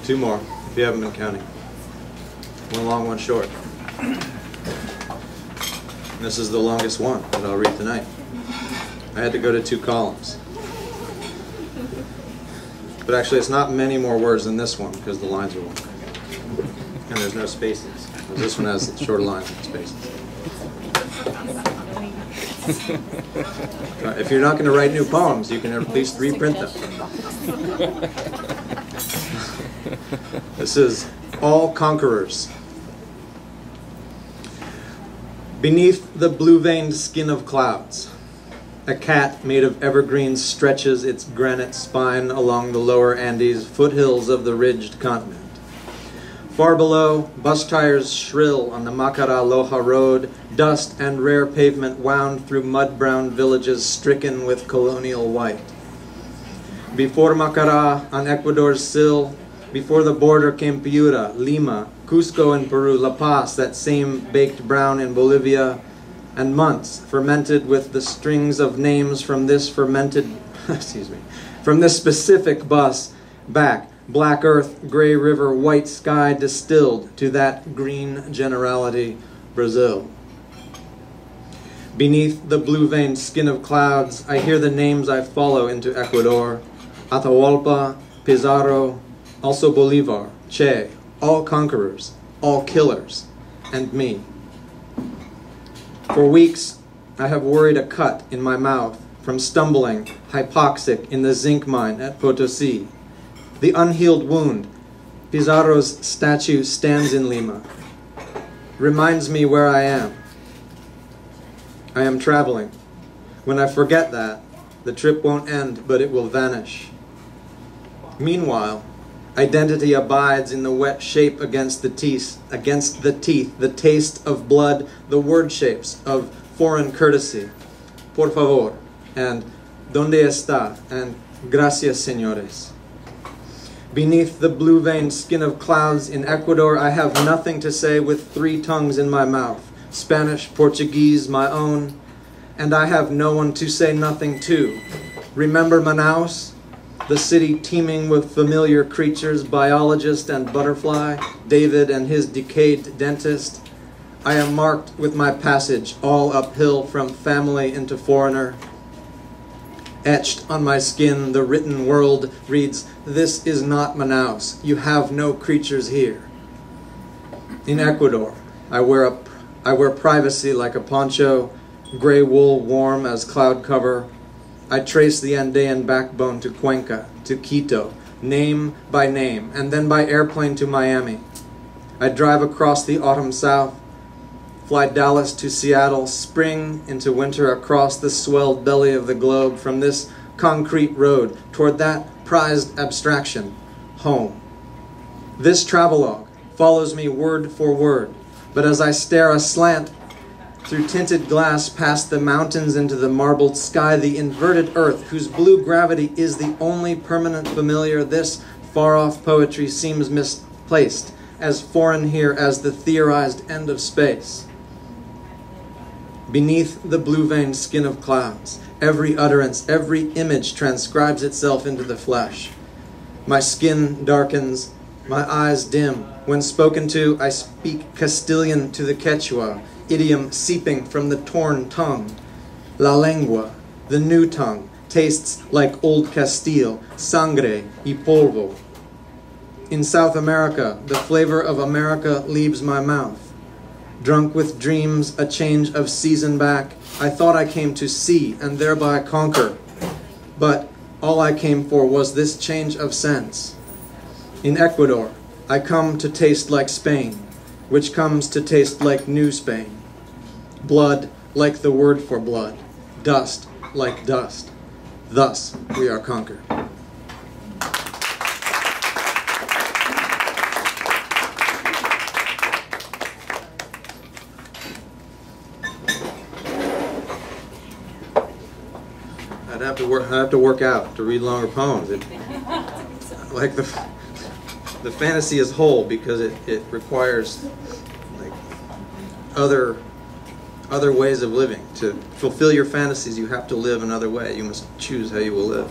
Two more, if you haven't been counting. One long, one short. This is the longest one that I'll read tonight. I had to go to 2 columns. But actually, it's not many more words than this one because the lines are longer. And there's no spaces. This one has shorter lines and spaces. If you're not going to write new poems, you can at least reprint them. This is All Conquerors. Beneath the blue-veined skin of clouds, a cat made of evergreens stretches its granite spine along the lower Andes foothills of the ridged continent. Far below, bus tires shrill on the Macara-Loja road, dust and rare pavement wound through mud-brown villages stricken with colonial white. Before Macara, on Ecuador's sill, before the border came Piura, Lima, Cusco in Peru, La Paz, that same baked brown in Bolivia, and months fermented with the strings of names from this fermented, from this specific bus back. Black earth, gray river, white sky distilled to that green generality, Brazil. Beneath the blue-veined skin of clouds, I hear the names I follow into Ecuador. Atahualpa, Pizarro, also Bolivar, Che, all conquerors, all killers, and me. For weeks, I have worried a cut in my mouth from stumbling, hypoxic, in the zinc mine at Potosi. The unhealed wound, Pizarro's statue stands in Lima, reminds me where I am. I am traveling. When I forget that, the trip won't end, but it will vanish. Meanwhile, identity abides in the wet shape against the teeth, the taste of blood, the word shapes of foreign courtesy. Por favor, and ¿Dónde está? And gracias, señores. Beneath the blue-veined skin of clouds in Ecuador, I have nothing to say with 3 tongues in my mouth. Spanish, Portuguese, my own. And I have no one to say nothing to. Remember Manaus? The city teeming with familiar creatures, biologist and butterfly, David and his decayed dentist. I am marked with my passage all uphill from family into foreigner. Etched on my skin, the written world reads, "This is not Manaus. You have no creatures here." In Ecuador, I wear privacy like a poncho, gray wool warm as cloud cover. I trace the Andean backbone to Cuenca, to Quito, name by name, and then by airplane to Miami. I drive across the autumn south, fly Dallas to Seattle, spring into winter across the swelled belly of the globe, from this concrete road toward that prized abstraction, home. This travelogue follows me word for word, but as I stare aslant through tinted glass past the mountains into the marbled sky, the inverted earth, whose blue gravity is the only permanent familiar, this far-off poetry seems misplaced, as foreign here as the theorized end of space. Beneath the blue-veined skin of clouds, every utterance, every image transcribes itself into the flesh. My skin darkens, my eyes dim. When spoken to, I speak Castilian to the Quechua, idiom seeping from the torn tongue. La lengua, the new tongue, tastes like old Castile, sangre y polvo. In South America, the flavor of America leaves my mouth. Drunk with dreams, a change of season back, I thought I came to see and thereby conquer. But all I came for was this change of sense. In Ecuador, I come to taste like Spain, which comes to taste like New Spain. Blood like the word for blood, dust like dust. Thus we are conquered. I'd have to work out to read longer poems. Like the fantasy is whole because it requires like other ways of living. To fulfill your fantasies, you have to live another way. You must choose how you will live.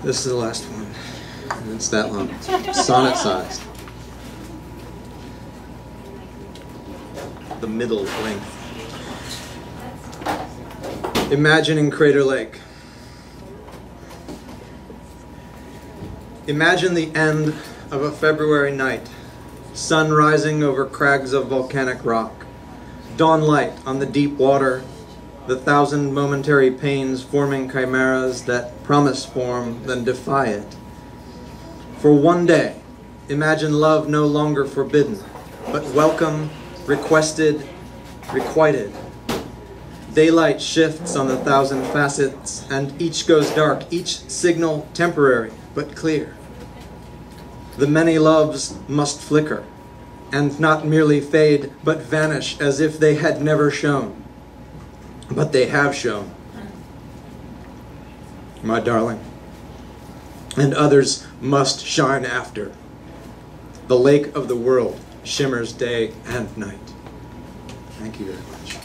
This is the last one. And it's that long. It's sonnet-sized. The middle length. Imagining Crater Lake. Imagine the end of a February night, sun rising over crags of volcanic rock, dawn light on the deep water, the thousand momentary pains forming chimeras that promise form, then defy it. For one day, imagine love no longer forbidden, but welcome, requested, requited. Daylight shifts on the thousand facets, and each goes dark, each signal temporary, but clear. The many loves must flicker, and not merely fade, but vanish as if they had never shone. But they have shone, my darling. And others must shine after. The lake of the world shimmers day and night. Thank you very much.